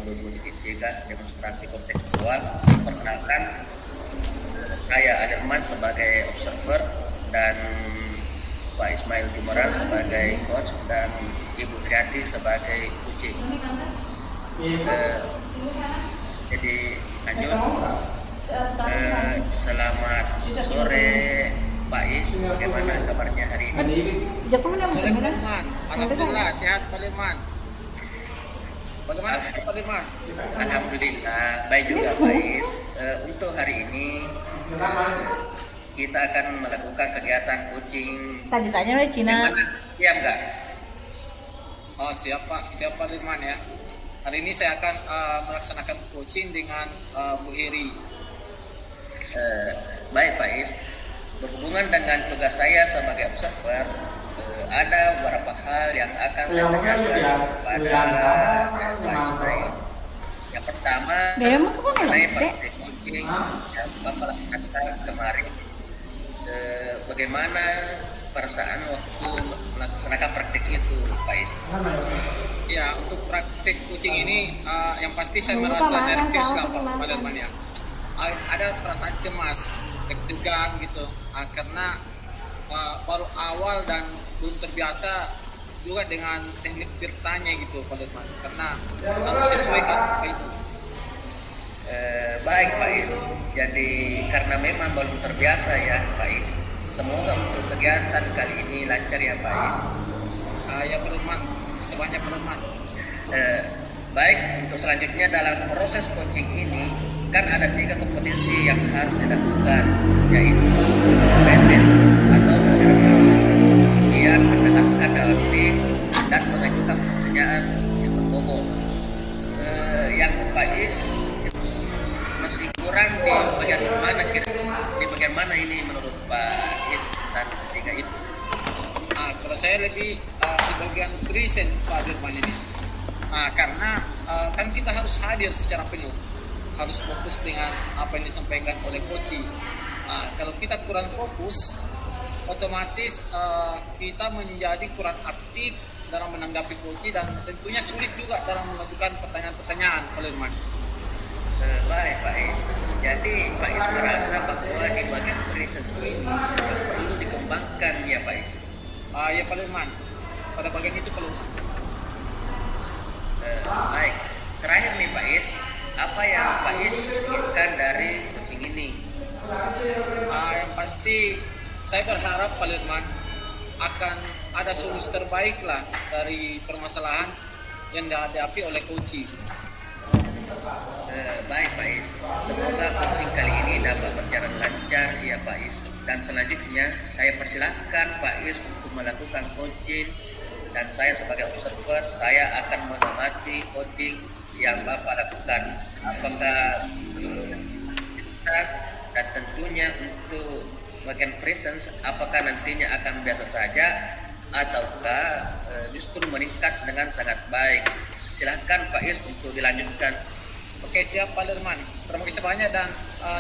2023 demonstrasi kontekstual. Perkenalkan, saya Aderman sebagai observer dan Pak Ismail Jumaran sebagai coach dan Ibu Triati sebagai coaching. Jadi lanjut. Selamat sore Pak Is, bagaimana kabarnya hari ini? Alhamdulillah sehat Pak Dirman. Bagaimana Pak Dirman? Alhamdulillah baik juga Pak Is. Untuk hari ini kita akan melakukan kegiatan coaching. Tanya oleh Cina. Iya enggak? Oh siap Pak Dirman ya. Hari ini saya akan melaksanakan coaching dengan Bu Heri. Baik Pak Is. Berhubungan dengan tugas saya sebagai observer, ada beberapa hal yang akan saya tanyakan kepada Pak Ismail. Yang pertama, mengenai praktik coaching yang Bapak lakukan kemarin. Bagaimana perasaan waktu melaksanakan praktik itu, Pak Is? Ya, untuk praktik coaching ini yang pasti saya merasa nervous lah Pak Dirman ya. Ada perasaan cemas, deg-degan gitu, karena baru awal dan belum terbiasa juga dengan teknik bertanya gitu Pak Dirman, karena harus sesuaikan itu. Baik Pak Is, jadi karena memang belum terbiasa ya Pak Is, semoga untuk kegiatan kali ini lancar ya Pak Is. Ya Pak Dirman, sebanyak Pak Dirman. Baik, untuk selanjutnya dalam proses coaching ini kan ada 3 kompetensi yang harus dilakukan, yaitu presence atau kemudian mendengarkan dialektik dan mengajukan pertanyaan yang berbobot. Yang Pak Is masih kurang di bagian mana di bagian mana ini menurut Pak Is tentang ketiga itu? Kalau saya lebih di bagian presence Pak Dirman ini. Karena kan kita harus hadir secara penuh, harus fokus dengan apa yang disampaikan oleh coach. Kalau kita kurang fokus, otomatis kita menjadi kurang aktif dalam menanggapi coach dan tentunya sulit juga dalam mengajukan pertanyaan-pertanyaan oleh Irman. Baik Pak Is, jadi Pak Is merasa bahwa di bagian presence ini yang perlu dikembangkan ya Pak Is? Ya Pak Irman, pada bagian itu perlu. Baik, terakhir nih Pak Is, apa yang Pak Is inginkan dari coaching ini? Yang pasti saya berharap Pak Dirman akan ada solusi terbaik lah dari permasalahan yang dihadapi oleh coach. Baik Pak Is, semoga coaching kali ini dapat berjalan lancar ya Pak Is. Dan selanjutnya saya persilahkan Pak Is untuk melakukan coaching. Dan saya sebagai observer, saya akan mengamati coaching yang Bapak lakukan. Apakah dan tentunya untuk bagian presence, apakah nantinya akan biasa saja ataukah justru meningkat dengan sangat baik? Silahkan Pak Is untuk dilanjutkan. Oke, siap Pak Dirman. Terima kasih banyak dan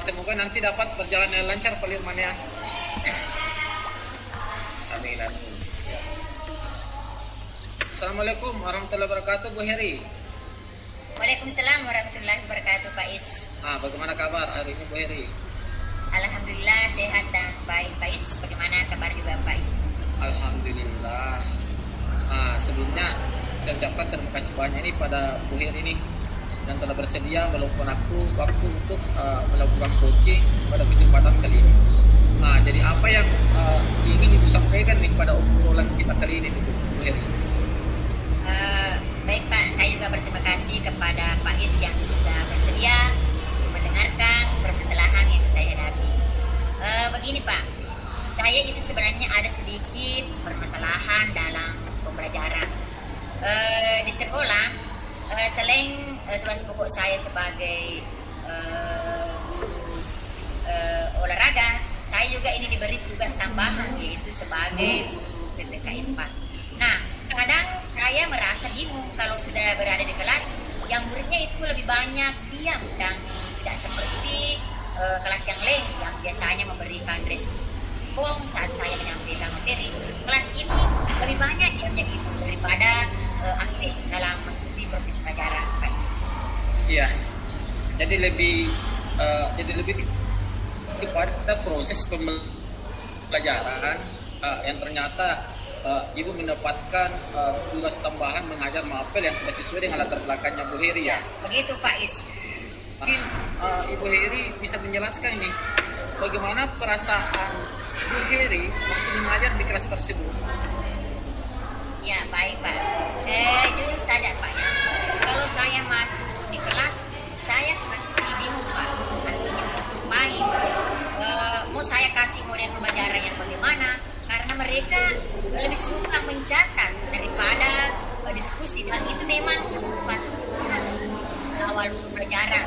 semoga nanti dapat berjalan dengan lancar Pak Dirman ya. Amin. Assalamualaikum warahmatullahi wabarakatuh Bu Heri. Waalaikumsalam warahmatullahi wabarakatuh Pak Is. Bagaimana kabar hari ini Bu Heri? Alhamdulillah sehat dan baik Pak Is. Bagaimana kabar juga Pak Is? Alhamdulillah. Sebelumnya saya ucapkan terima kasih banyak nih pada Bu Heri ini dan telah bersedia meluangkan aku waktu untuk melakukan coaching pada kesempatan kali ini. Jadi apa yang ingin Ibu sampaikan nih pada obrolan kita kali ini Bu Heri? Baik Pak, saya juga berterima kasih kepada Pak Is yang sudah bersedia untuk mendengarkan permasalahan yang saya hadapi. Begini Pak, saya itu sebenarnya ada sedikit permasalahan dalam pembelajaran. Di sekolah, selain tugas pokok saya sebagai olahraga, saya juga ini diberi tugas tambahan yaitu sebagai guru PPK 4. Nah, kadang saya merasa bingung kalau sudah berada di kelas yang muridnya itu lebih banyak diam dan tidak seperti kelas yang lain yang biasanya memberikan respon saat saya menyampaikan materi. Kelas ini lebih banyak diamnya gitu daripada aktif dalam mengikuti proses pelajaran. Iya, jadi lebih kepada proses pembelajaran yang ternyata ibu mendapatkan tugas tambahan mengajar mapel yang tidak sesuai dengan latar belakangnya Bu Heri ya. Begitu Pak Is. Mungkin Ibu Heri bisa menjelaskan ini bagaimana perasaan Bu Heri waktu mengajar di kelas tersebut. Ya baik Pak. Jujur saja Pak ya. Kalau saya masuk di kelas, saya pasti bingung Pak. Artinya baik. Mau saya kasih model pembelajaran yang bagaimana? Karena mereka lebih suka mencatat daripada diskusi, dan itu memang sempat awal pembelajaran.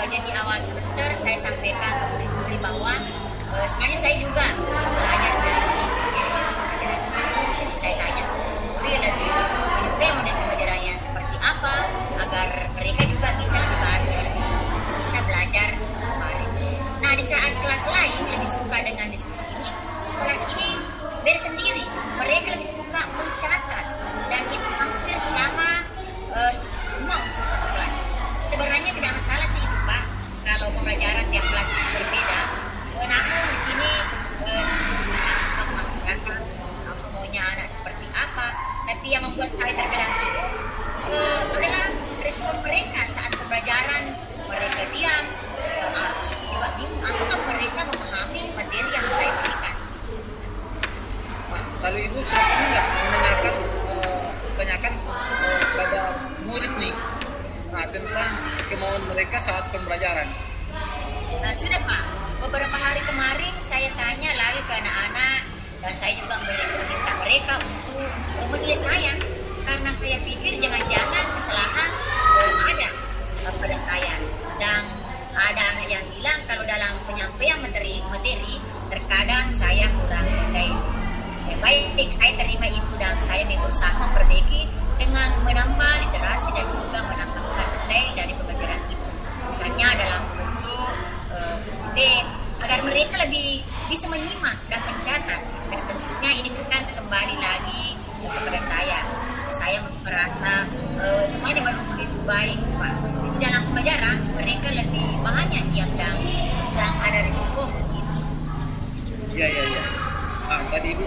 Jadi awal semester saya sampaikan ke murid-murid bahwa sebenarnya saya juga belajar dari pembelajaran. Jadi saya tanya murid lebih menyukai model pembelajaran yang seperti apa agar mereka juga bisa lebih banyak bisa belajar kemarin. Nah di saat kelas lain lebih suka dengan diskusi ini, kelas ini beda sendiri. Mereka lebih suka mencatat dan itu hampir sama semua untuk satu kelas. Sebenarnya tidak masalah sih itu Pak, kalau pembelajaran tiap kelas itu berbeda. Namun di sini memaksakan aku maunya anak seperti apa. Tapi yang membuat saya terkadang itu adalah respon mereka saat pembelajaran. Mereka diam, juga bingung apakah mereka memahami materi yang saya berikan. Lalu Ibu pernah nggak menanyakan pada murid nih tentang kemauan mereka saat pembelajaran? Sudah Pak, beberapa hari kemarin saya tanya lagi ke anak-anak dan saya juga meminta mereka untuk menilai saya, karena saya pikir jangan-jangan kesalahan ada pada saya. Dan ada anak yang bilang kalau dalam penyampaian materi terkadang saya kurang pandai. Baik, saya terima itu dan saya berusaha memperbaiki dengan menambah literasi dan juga menambahkan nilai dari pembelajaran itu. Misalnya dalam bentuk agar mereka lebih bisa menyimak dan mencatat. Dan tentunya ini bukan kembali lagi kepada saya. Saya merasa semuanya baru itu baik Pak. Jadi dalam pembelajaran mereka lebih banyak diam dan ada risiko. Iya. Tadi Ibu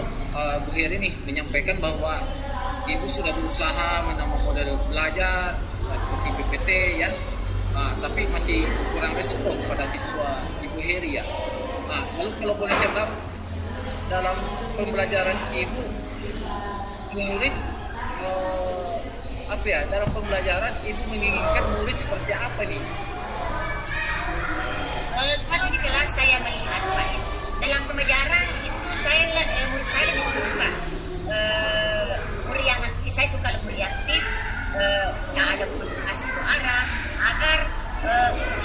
Bu Heri nih menyampaikan bahwa Ibu sudah berusaha menambah model belajar seperti PPT ya, tapi masih kurang respon pada siswa Ibu Heri ya. Lalu kalau boleh saya tahu dalam pembelajaran Ibu murid dalam pembelajaran Ibu menginginkan murid seperti apa nih? Kalau di kelas saya melihat Pak Is, dalam pembelajaran itu murid saya lebih suka saya suka lebih aktif, yang ada komunikasi ke arah agar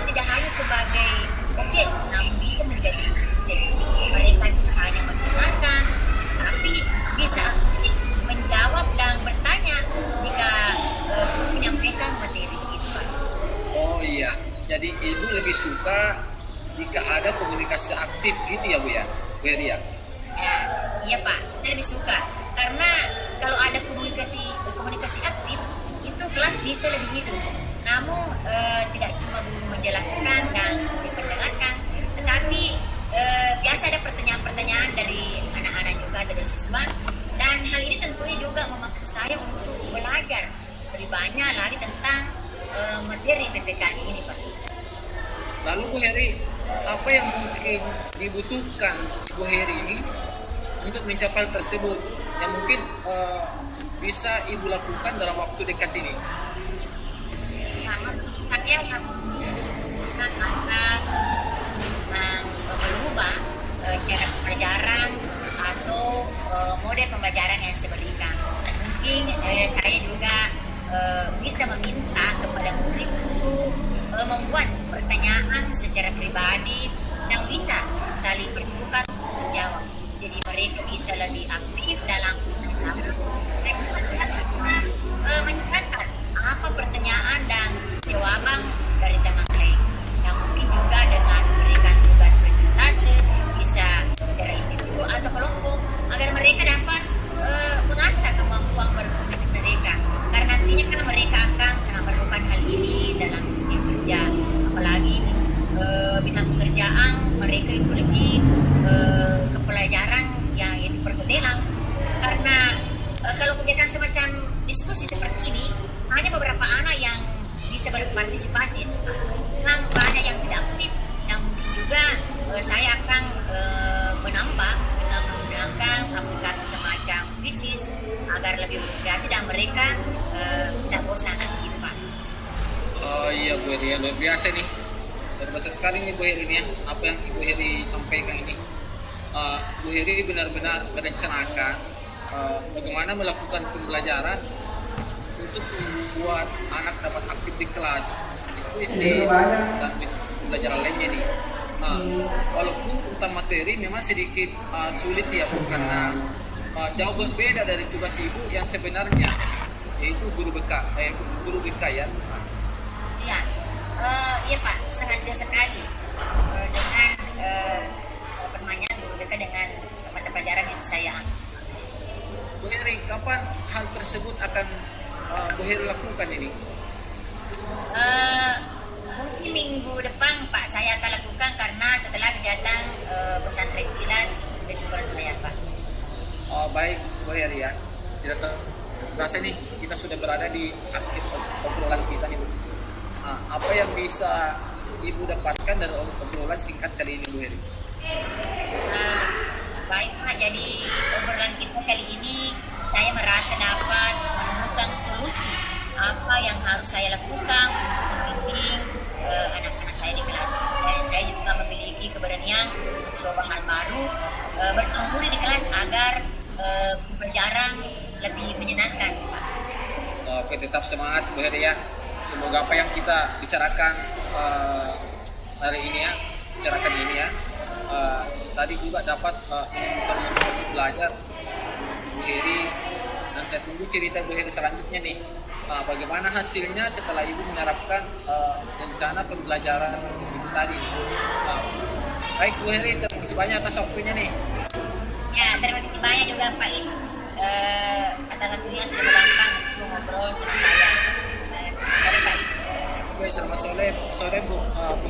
tidak hanya sebagai objek namun bisa menjadi subjek. Mereka tidak hanya mendengarkan tapi bisa aktif menjawab dan bertanya jika menyampaikan materi itu Pak. Oh iya, jadi Ibu lebih suka jika ada komunikasi aktif gitu ya Bu ya, Bu Heri ya? Iya Pak, saya lebih suka karena kalau ada komunikasi aktif itu kelas bisa lebih hidup. Namun tidak cuma guru menjelaskan dan mendengarkan, tetapi biasa ada pertanyaan-pertanyaan dari anak-anak juga dari siswa, dan hal ini tentunya juga memaksa saya untuk belajar lebih banyak lagi tentang materi PPKN ini Pak. Lalu Bu Heri, apa yang mungkin dibutuhkan Bu Heri ini untuk mencapai tersebut yang mungkin bisa Ibu lakukan dalam waktu dekat ini? Saya yang akan berubah cara pembelajaran atau model pembelajaran yang saya berikan. Mungkin saya juga bisa meminta kepada murid untuk membuat pertanyaan secara pribadi yang bisa saling bertukar menjawab. Jadi mereka bisa lebih aktif dalam mencatat apa pertanyaan dan jawaban dari teman lain. Yang mungkin juga dengan memberikan tugas presentase bisa secara individu atau kelompok agar mereka dapat mengasah kemampuan berkomunikasi mereka. Karena nantinya kan mereka akan sangat memerlukan hal ini dalam dunia bisa berpartisipasi. Memang banyak yang tidak aktif, yang mungkin juga saya akan menambah dengan menggunakan aplikasi semacam Quizzes agar lebih berkreasi dan mereka tidak bosan gitu Pak. Oh iya Bu Heri, ya, luar biasa nih. Luar biasa sekali nih Bu Heri ini ya, apa yang Ibu Heri sampaikan ini. Bu Heri benar-benar merencanakan bagaimana melakukan pembelajaran untuk membuat anak dapat aktif di kelas, seperti kuisis dan pembelajaran lainnya nih. Walaupun tentang materi memang sedikit sulit ya Bu, karena jauh berbeda dari tugas Ibu yang sebenarnya, yaitu guru BK ya. Iya, iya Pak, sangat jauh sekali dengan permainan guru BK dengan mata pelajaran yang saya ambil. Bu Heri, kapan hal tersebut akan Bu Heri lakukan ini? Mungkin minggu depan Pak saya akan lakukan karena setelah kegiatan pesantren kilat di sekolah saya Pak. Baik Bu Heri ya, tidak terasa nih kita sudah berada di akhir obrolan kita nih Bu. Apa yang bisa Ibu dapatkan dari obrolan singkat kali ini Bu Heri? Baik Pak, jadi obrolan kita kali ini saya merasa dapat menemukan solusi apa yang harus saya lakukan untuk membimbing anak-anak saya di kelas. Dan saya juga memiliki keberanian coba hal baru bersama guru di kelas agar pembelajaran lebih menyenangkan Pak. Oke, tetap semangat Bu Heri ya. Semoga apa yang kita bicarakan hari ini ya, tadi juga dapat menemukan motivasi belajar Bu Heri, dan saya tunggu cerita Bu Heri selanjutnya nih. Bagaimana hasilnya setelah Ibu menerapkan rencana pembelajaran itu tadi. Baik Bu Heri, terima kasih banyak atas waktunya nih. Ya, terima kasih banyak juga Pak Is atas waktunya sudah meluangkan untuk ngobrol sama saya. Sorry Pak Is. Oke, selamat sore Bu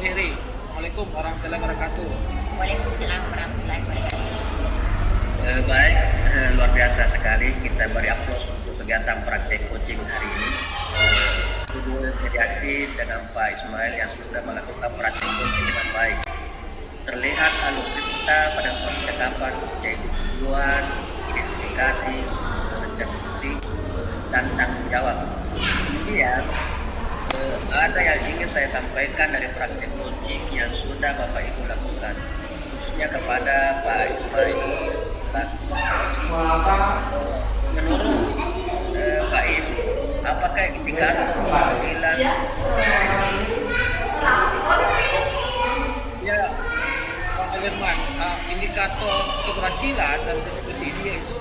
Heri. Assalamualaikum warahmatullahi wabarakatuh. Waalaikumsalam warahmatullahi wabarakatuh. Baik, luar biasa sekali kita beri aplaus untuk kegiatan praktek coaching hari ini. Ibu Heriati dengan Pak Ismail yang sudah melakukan praktek coaching dengan baik. Terlihat alur kita pada percakapan yaitu tujuan, identifikasi, rencana dan tanggung jawab. Kemudian ada yang ingin saya sampaikan dari praktek coaching yang sudah Bapak Ibu lakukan, khususnya kepada Pak Ismail. Menurut Pak Is, apakah indikator keberhasilan? Ya, Pak Alirman, indikator keberhasilan dalam diskusi ini yaitu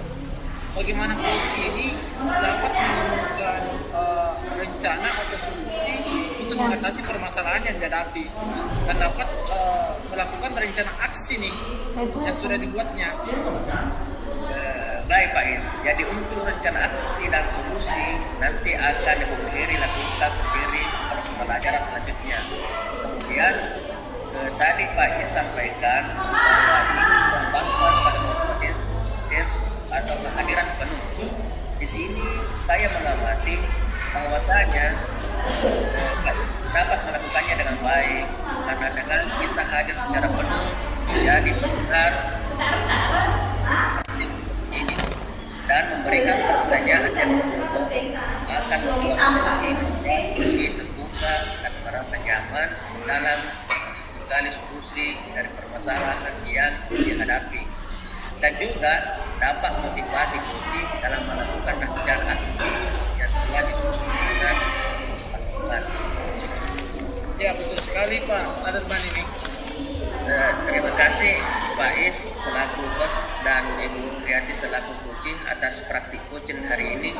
bagaimana coach ini dapat menemukan rencana atau solusi untuk mengatasi permasalahan yang dihadapi dan dapat melakukan rencana aksi nih yang sudah dibuatnya. Baik Pak Is, jadi untuk rencana aksi dan solusi nanti akan Ibu Heri lakukan sendiri pada pembelajaran selanjutnya. Kemudian tadi Pak Is sampaikan bahwa membangun pada mobilitas atau kehadiran penuh. Di sini saya mengamati bahwasanya dapat melakukannya dengan baik karena dengan kita hadir secara penuh jadi benar ini dan memberikan pertanyaan yang akan membuat ini terbuka dan merasa nyaman dalam menggali solusi dari permasalahan yang dihadapi, dan juga dapat motivasi coaching dalam melakukan rencana aksi yang telah disusun dengan maksimal. Ya, betul sekali Pak Alirman ini. Terima kasih Pak Is selaku coach dan Ibu Heriati selaku coaching atas praktik coaching hari ini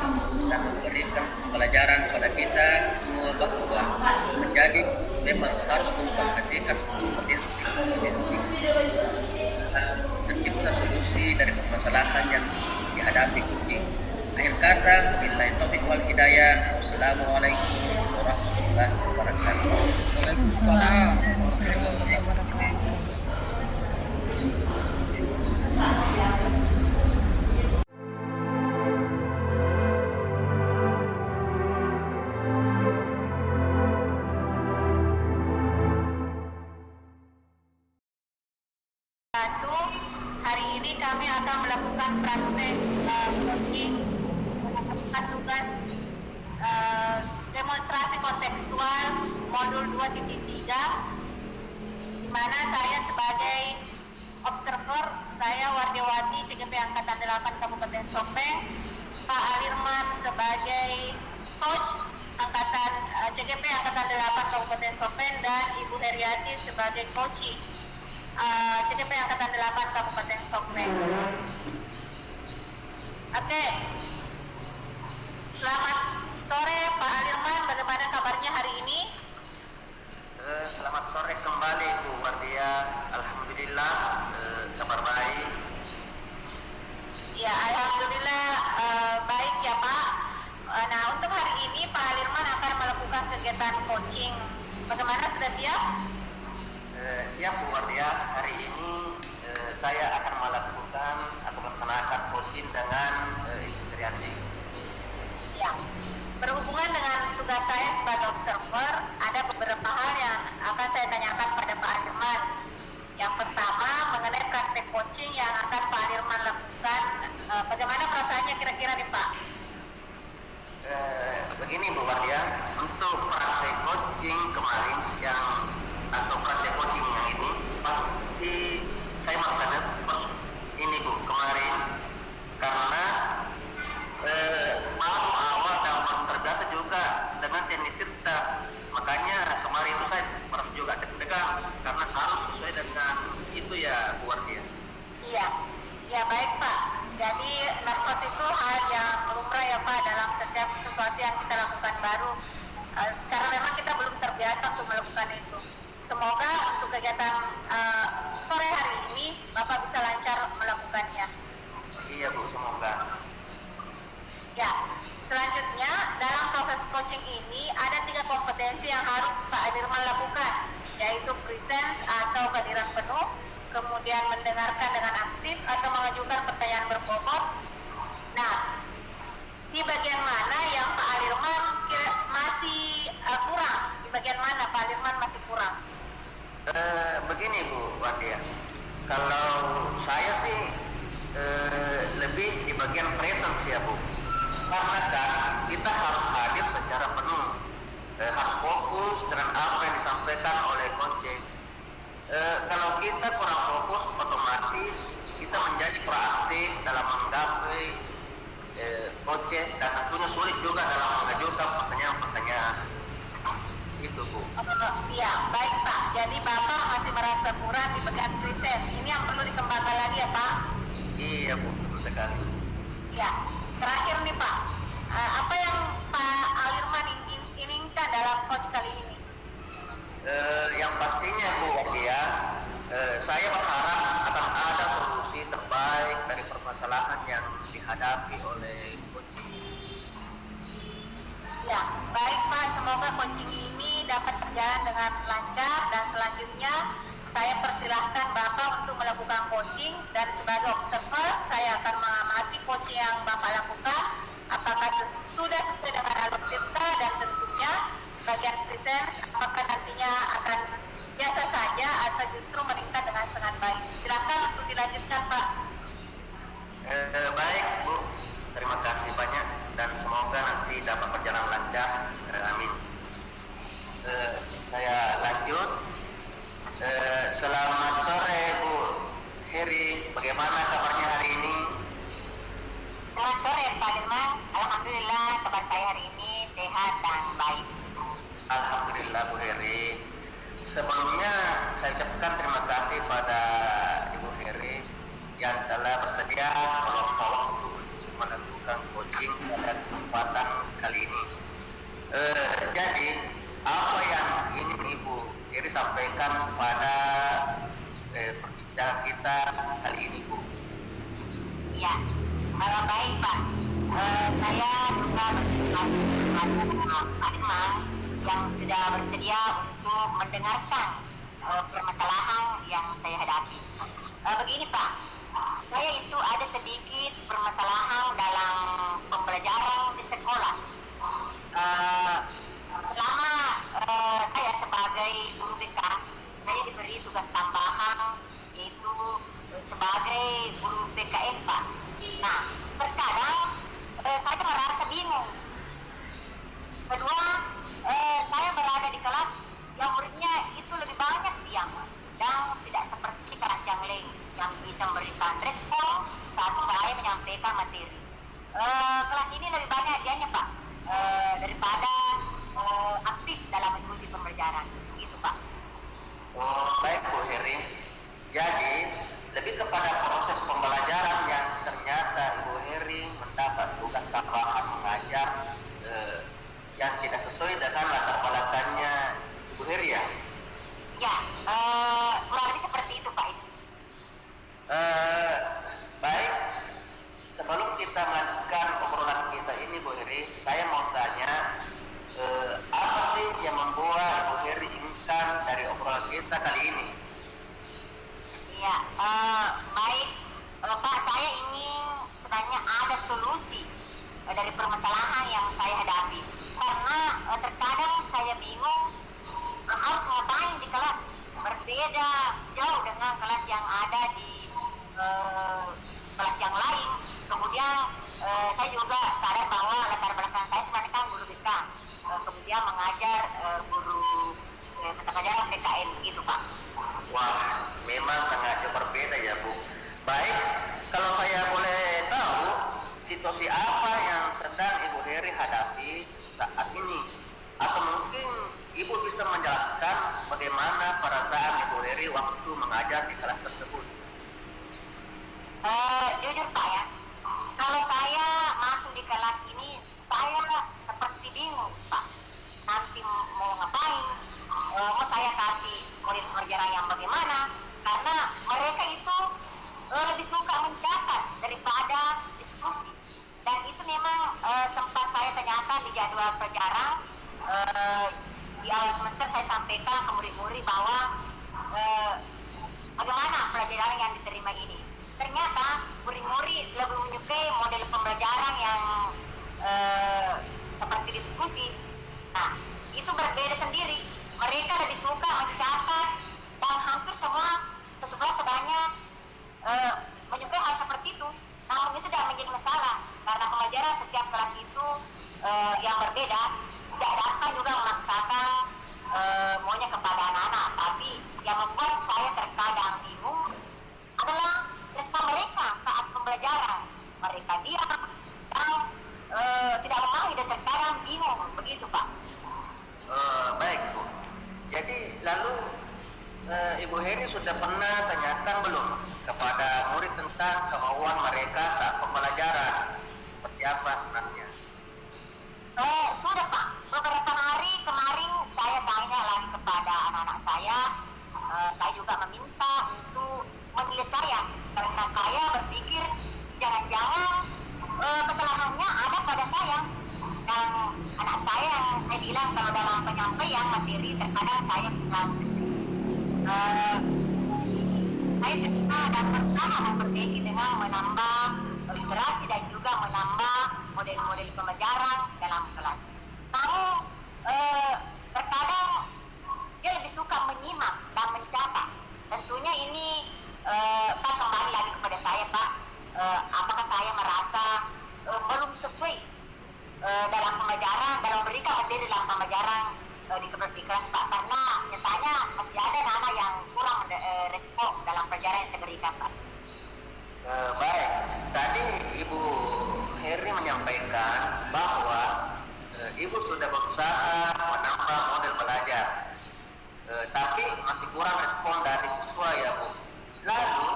dan memberikan pembelajaran kepada kita semua bahwa menjadi memang harus memperhatikan kompetensi tercipta solusi dari permasalahan yang dihadapi coaching. Akhir kata, billahi taufiq wal hidayah. Wassalamualaikum warahmatullahi wabarakatuh. Waalaikumsalam. kami akan melakukan praktek coaching, melakukan tugas demonstrasi kontekstual modul 2.3, di mana saya sebagai observer, saya Wardiawati CGP Angkatan 8 Kabupaten Sopeng, Pak Alirman sebagai coach Angkatan CGP Angkatan 8 Kabupaten Sopeng, dan Ibu Heriati sebagai coach CGP Angkatan 8 Kabupaten Sopeng. Oke. Selamat sore Pak Alirman, bagaimana kabarnya hari ini? Selamat sore kembali Bu Wardia. Alhamdulillah, kabar baik. Ya, alhamdulillah baik ya Pak. Nah, untuk hari ini Pak Alirman akan melakukan kegiatan coaching. Bagaimana, sudah siap? Siap Bu Wardia. Hari ini saya akan melakukan atau melaksanakan coaching dengan Ibu Heriati. Ya. Berhubungan dengan tugas saya sebagai observer, ada beberapa hal yang akan saya tanyakan pada Pak Alirman. Yang pertama, mengenai praktek coaching yang akan Pak Alirman lakukan, bagaimana perasaannya kira-kira nih Pak? Begini Bu Wardia, untuk praktek coaching kemarin atau praktek coaching yang ini pasti saya melaksanakan ini Bu kemarin, karena baru awal dan belum terbiasa juga dengan teknik cerita. Makanya kemarin itu saya merasa juga deg-degan karena harus sesuai dengan itu ya Bu Wardia. Iya, ya baik Pak. Jadi nervous itu hal yang lumrah ya Pak dalam setiap sesuatu yang kita lakukan baru, karena memang kita belum terbiasa untuk melakukan itu. Semoga untuk kegiatan sore hari ini Bapak bisa lancar melakukannya. Iya Bu, semoga. Ya, selanjutnya dalam proses coaching ini ada 3 kompetensi yang harus Pak Alirman lakukan, yaitu presence atau kehadiran penuh, kemudian mendengarkan dengan aktif atau mengajukan pertanyaan berbobot. Nah, di bagian mana yang Pak Alirman masih kurang? Di bagian mana Pak Alirman masih kurang? Begini Bu Wardia, kalau saya sih lebih di bagian presence ya Bu. Karena kan kita harus hadir secara penuh, harus fokus dengan apa yang disampaikan oleh coach. Kalau kita kurang fokus, otomatis kita menjadi proaktif dalam menggapai coach, dan tentunya sulit juga dalam mengajukan pertanyaan-pertanyaan. Itu Bu. Iya, baik Pak. Jadi Bapak masih merasa kurang di bagian present. Ini yang perlu dikembangkan lagi ya Pak? Iya Bu, betul sekali. Ya, terakhir nih Pak, apa yang Pak Alirman inginkan dalam coach kali ini? Yang pastinya Bu Wardia, saya berharap akan ada solusi terbaik dari permasalahan yang dihadapi oleh coach. Ya, baik Pak, semoga coaching ini dapat berjalan dengan lancar, dan selanjutnya saya persilahkan Bapak untuk melakukan coaching, dan sebagai observer saya akan mengamati coaching yang Bapak lakukan apakah sudah sesuai dengan alur cerita, dan tentunya bagian presence apakah nantinya akan biasa saja atau justru meningkat dengan sangat baik. Silakan untuk dilanjutkan Pak. Baik Bu, terima kasih banyak dan semoga nanti dapat berjalan lancar. Amin. Saya lanjut. Selamat sore Bu Heri, bagaimana kabarnya hari ini? Selamat sore Pak Alirman. Alhamdulillah kabar saya hari ini sehat dan baik. Alhamdulillah Bu Heri. Sebelumnya saya ucapkan terima kasih pada Ibu Heri yang telah bersedia meluangkan waktu untuk menentukan coaching pada kesempatan kali ini. Jadi apa yang ingin Ibu Heri sampaikan pada perbincangan kita kali ini Bu? Ya, baik Pak. Saya juga berterima kasih kepada Pak Alirman yang sudah bersedia untuk mendengarkan permasalahan yang saya hadapi. Begini Pak, saya itu ada sedikit permasalahan dalam pembelajaran di sekolah. Selama saya sebagai guru BK, saya diberi tugas tambahan, yaitu sebagai guru BK PKN Pak. Nah, terkadang saya merasa bingung. Kedua, saya berada di kelas yang muridnya itu lebih banyak diam dan tidak seperti kelas yang lain yang bisa memberikan respon saat saya menyampaikan materi. Kelas ini lebih banyak diamnya Pak daripada aktif dalam mengikuti pembelajaran, gitu Pak. Oh, baik Bu Heri. Jadi lebih kepada proses pembelajaran yang ternyata Ibu Heri mendapat tugas tambahan mengajar yang tidak sesuai dengan latar belakangnya Ibu Heri ya. Ya, kurang lebih seperti itu Pak Is. Baik, sebelum kita melanjutkan obrolan kita ini Bu Heri, saya mau tanya apa sih yang membuat Bu Heri inginkan dari obrolan kita kali ini? Iya, baik Pak, saya ingin sebenarnya ada solusi dari permasalahan yang saya hadapi. Karena terkadang saya bingung harus ngapain di kelas, berbeda jauh dengan kelas yang ada di kelas yang lain. Kemudian saya juga sadar bahwa latar belakang saya sebenarnya kan guru BK, kemudian mengajar guru mata pelajaran PKN gitu Pak. Wah, memang sangat jauh berbeda ya Bu. Baik, kalau saya boleh tahu situasi apa yang sedang Ibu Heri hadapi saat ini, atau mungkin Ibu bisa menjelaskan bagaimana perasaan Ibu Heri waktu mengajar di kelas tersebut. Jujur Pak ya, kalau saya masuk di kelas ini saya seperti bingung Pak. Nanti mau ngapain? Mau saya kasih model pembelajaran yang bagaimana? Karena mereka itu lebih suka mencatat daripada diskusi. Dan itu memang sempat saya tanyakan di jadwal pelajaran. Di awal semester saya sampaikan ke murid-murid bahwa bagaimana pelajaran yang diterima ini. Ternyata murid-murid lebih menyukai model pembelajaran yang seperti diskusi. Nah, itu berbeda sendiri. Mereka lebih suka mencatat dan hampir semua satu kelas sebenarnya menyukai hal seperti itu. Namun itu tidak menjadi masalah karena pembelajaran setiap kelas itu yang berbeda, tidak dapat juga memaksakan maunya kepada anak-anak. Tapi yang membuat saya terkadang bingung adalah respon mereka saat pembelajaran. Mereka diam dan tidak memahami dan terkadang bingung, begitu Pak. Baik Bu. Jadi lalu Ibu Heri sudah pernah tanyakan belum kepada murid tentang kemauan mereka saat pembelajaran? Seperti apa sebenarnya? Sudah Pak, beberapa hari kemarin saya tanya lagi kepada anak-anak saya. Saya juga meminta untuk memilih saya karena saya berpikir jangan-jangan kesalahannya ada pada saya. Dan anak saya yang saya bilang kalau dalam penyampaian materi terkadang saya bilang saya cerita dan berusaha memperbaiki dengan menambah literasi dan juga menambah model-model pembelajaran dalam kelas. Namun terkadang dia lebih suka menyimak dan mencatat. Tentunya ini Pak kembali lagi kepada saya Pak, apakah saya merasa belum sesuai dalam pembelajaran, dalam memberikan materi dalam pembelajaran di kelas Pak, karena nyatanya masih ada anak yang kurang respon dalam pelajaran yang saya berikan Pak. Baik, tadi Ibu Heri menyampaikan bahwa Ibu sudah berusaha menambah model belajar, tapi masih kurang respon dari siswa ya Bu. Lalu,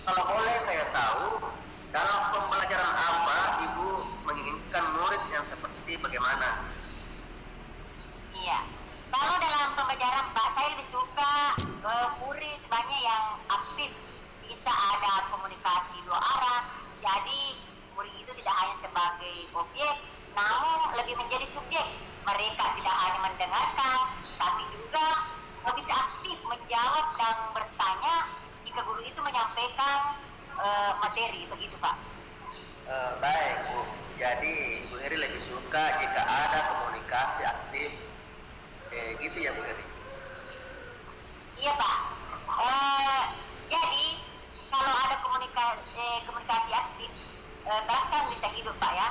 kalau boleh saya tahu, dalam pembelajaran apa Ibu menginginkan murid yang seperti bagaimana? Iya, kalau dalam pembelajaran Pak, saya lebih suka murid sebenarnya yang aktif, bisa ada komunikasi dua arah. Jadi murid itu tidak hanya sebagai objek, namun lebih menjadi subjek. Mereka tidak hanya mendengarkan, tapi juga bisa aktif menjawab dan bertanya jika guru itu menyampaikan materi, begitu Pak. Baik Bu, jadi Bu Heri lebih suka jika ada komunikasi aktif, gitu ya Bu Heri? Iya Pak. Jadi kalau ada komunikasi kelas kan bisa hidup Pak ya.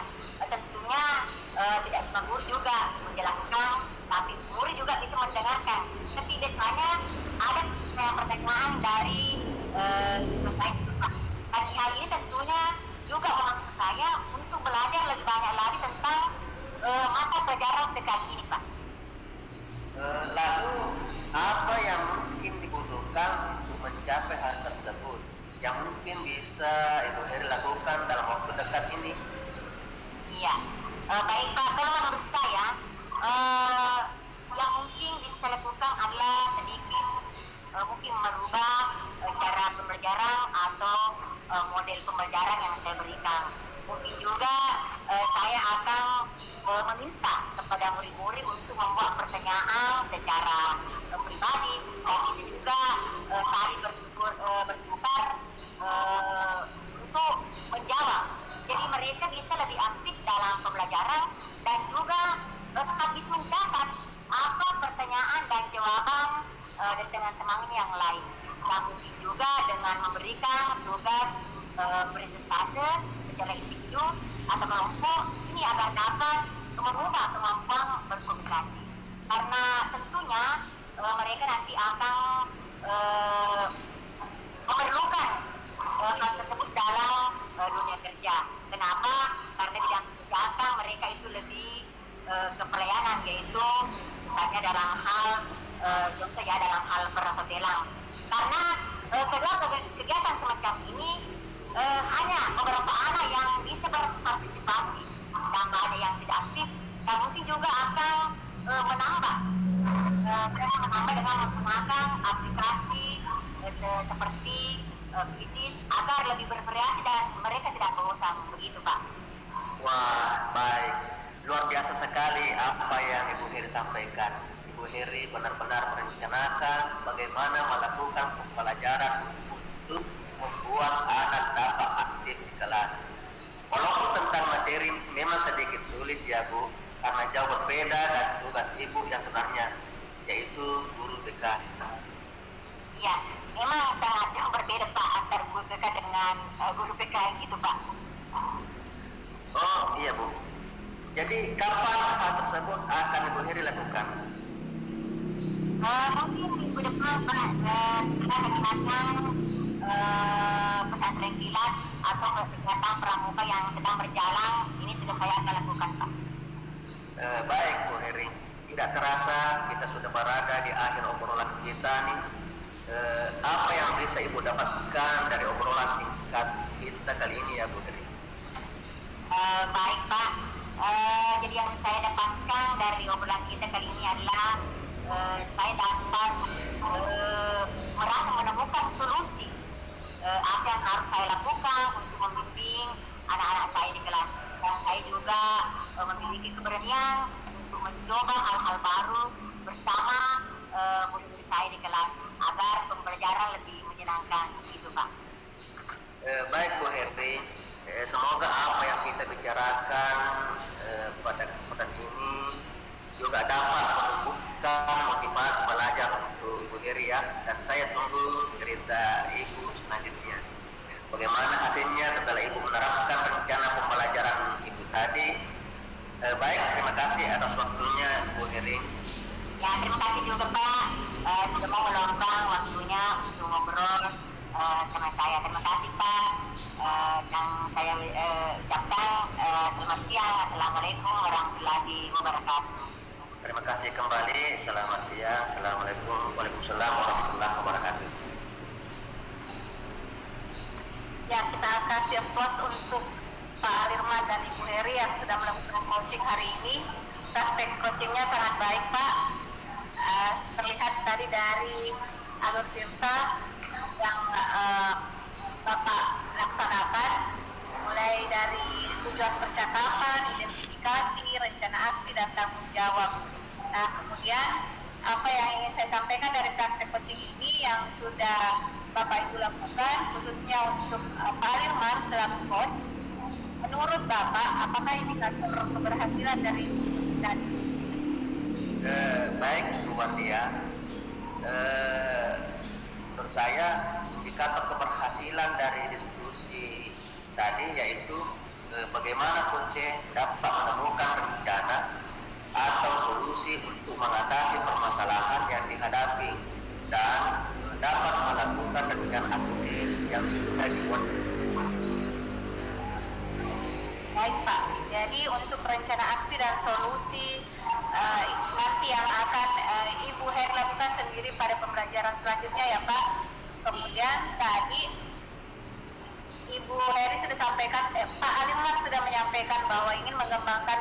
Tentunya tidak cuma guru juga menjelaskan, tapi guru juga bisa mendengarkan. Tapi biasanya ada pertanyaan dari saya Pak. Dan hal ini tentunya juga memaksa saya untuk belajar lebih banyak lagi tentang mata pelajaran dekat ini Pak. Lalu apa yang mungkin dibutuhkan untuk mencapai hal tersebut yang mungkin bisa Ibu Heri lakukan dalam waktu dekat ini? Iya, baik Pak. Kalau menurut saya, yang mungkin bisa lakukan adalah sedikit mungkin merubah cara pembelajaran atau model pembelajaran yang saya berikan. Mungkin juga saya akan meminta kepada murid-murid untuk membuat pertanyaan secara pribadi, dan bisa juga saling bertukar untuk menjawab. Jadi mereka bisa lebih aktif dalam pembelajaran dan juga tetap bisa mencatat apa pertanyaan dan jawaban dari teman-teman yang lain. Dan mungkin juga dengan memberikan tugas presentase secara individu atau kelompok, ini akan dapat mengubah kemampuan berkomunikasi. Karena tentunya mereka nanti akan memerlukan hal tersebut dalam dunia kerja. Kenapa? Karena bidang pekerjaan mereka itu lebih ke pelayanan, yaitu misalnya dalam hal contoh ya dalam hal perhotelan. Karena kedua kegiatan semacam ini hanya beberapa anak yang bisa berpartisipasi dan ada yang tidak aktif, dan mungkin juga akan menambah dengan menggunakan aplikasi seperti bisnis agar lebih bervariasi dan mereka tidak bosan, begitu Pak. Wah, baik. Luar biasa sekali apa yang Ibu Heri sampaikan. Ibu Heri benar-benar merencanakan bagaimana melakukan pembelajaran untuk membuat anak dapat aktif di kelas. Walaupun tentang materi memang sedikit sulit ya Bu, karena jauh berbeda dan tugas Ibu yang sebenarnya, yaitu guru BK. Iya, memang sangat jauh berbeda Pak antara guru BK dengan guru BK gitu Pak. Oh iya Bu. Jadi kapan hal tersebut akan Ibu Heri lakukan? Mungkin minggu depan Pak, setelah kegiatan pesantren kilat atau kegiatan pramuka yang sedang berjalan, ini sudah saya akan lakukan Pak. Baik Bu Heri, tidak terasa kita sudah berada di akhir obrolan kita nih. Apa yang bisa Ibu dapatkan dari obrolan singkat kita kali ini ya Bu Heri? Baik Pak, jadi yang saya dapatkan dari obrolan kita kali ini adalah saya dapat merasa menemukan solusi apa yang harus saya lakukan untuk membimbing anak-anak saya di kelas. Dan saya juga memiliki keberanian untuk mencoba hal-hal baru bersama murid-murid saya di kelas agar pembelajaran lebih menyenangkan, gitu Pak. Baik Bu Heri, semoga apa yang kita bicarakan pada kesempatan ini juga dapat menumbuhkan motivasi belajar untuk Ibu Heri ya. Dan saya tunggu cerita Ibu selanjutnya. Bagaimana hasilnya setelah Ibu menerapkan rencana pembelajaran Ibu tadi. Baik, terima kasih atas waktunya Bu Heri. Ya, terima kasih juga Pak sudah mau meluangkan waktunya untuk ngobrol sama saya. Terima kasih Pak. Dan saya ucapkan selamat siang. Assalamualaikum warahmatullahi wabarakatuh. Terima kasih kembali. Selamat siang. Assalamualaikum. Waalaikumsalam warahmatullahi wabarakatuh. Ya, kita kasih applause untuk Pak Alirman dan Ibu Heri yang sudah melakukan coaching hari ini. Praktek coachingnya sangat baik Pak. Terlihat tadi dari alur cerita yang Bapak laksanakan, mulai dari tujuan percakapan, identifikasi, rencana aksi, dan tanggung jawab. Nah, kemudian apa yang ingin saya sampaikan dari praktek coaching ini yang sudah Bapak Ibu lakukan, khususnya untuk Pak Alirman selaku coach, menurut Bapak, apakah indikator keberhasilan dari tadi? Baik Bu Wandia, menurut saya indikator keberhasilan dari diskusi tadi yaitu bagaimana coach dapat menemukan rencana atau solusi untuk mengatasi permasalahan yang dihadapi dan dapat melakukan rencana aksi yang sudah dibuat. Baik Pak, jadi untuk rencana aksi dan solusi nanti yang akan Ibu Heri lakukan sendiri pada pembelajaran selanjutnya ya Pak. Kemudian tadi Ibu Heri sudah sampaikan, Pak Alimlan sudah menyampaikan bahwa ingin mengembangkan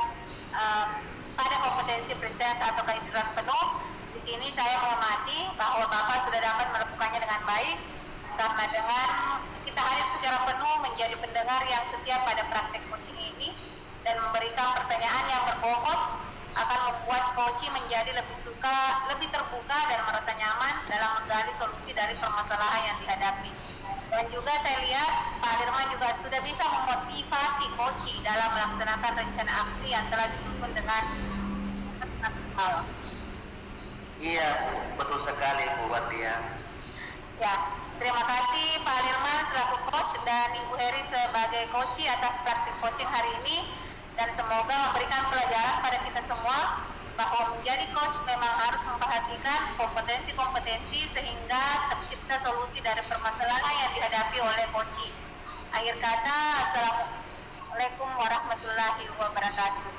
pada kompetensi presence atau kehadiran penuh. Di sini saya mengamati bahwa Bapak sudah dapat melakukannya dengan baik, karena dengan kita hadir secara penuh menjadi pendengar yang setia pada praktek coaching ini dan memberikan pertanyaan yang berbobot akan membuat coaching menjadi lebih terbuka dan merasa nyaman dalam menggali solusi dari permasalahan yang dihadapi. Dan juga saya lihat Pak Dirman juga sudah bisa memotivasi coaching dalam melaksanakan rencana aksi yang telah disusun dengan hal. Iya, betul sekali Bu Watia. Ya, terima kasih Pak Dirman selaku coach dan Ibu Heri sebagai coach atas praktik coaching hari ini, dan semoga memberikan pelajaran pada kita semua bahwa menjadi coach memang harus memperhatikan kompetensi-kompetensi sehingga tercipta solusi dari permasalahan yang dihadapi oleh coaching. Akhir kata, Assalamualaikum warahmatullahi wabarakatuh.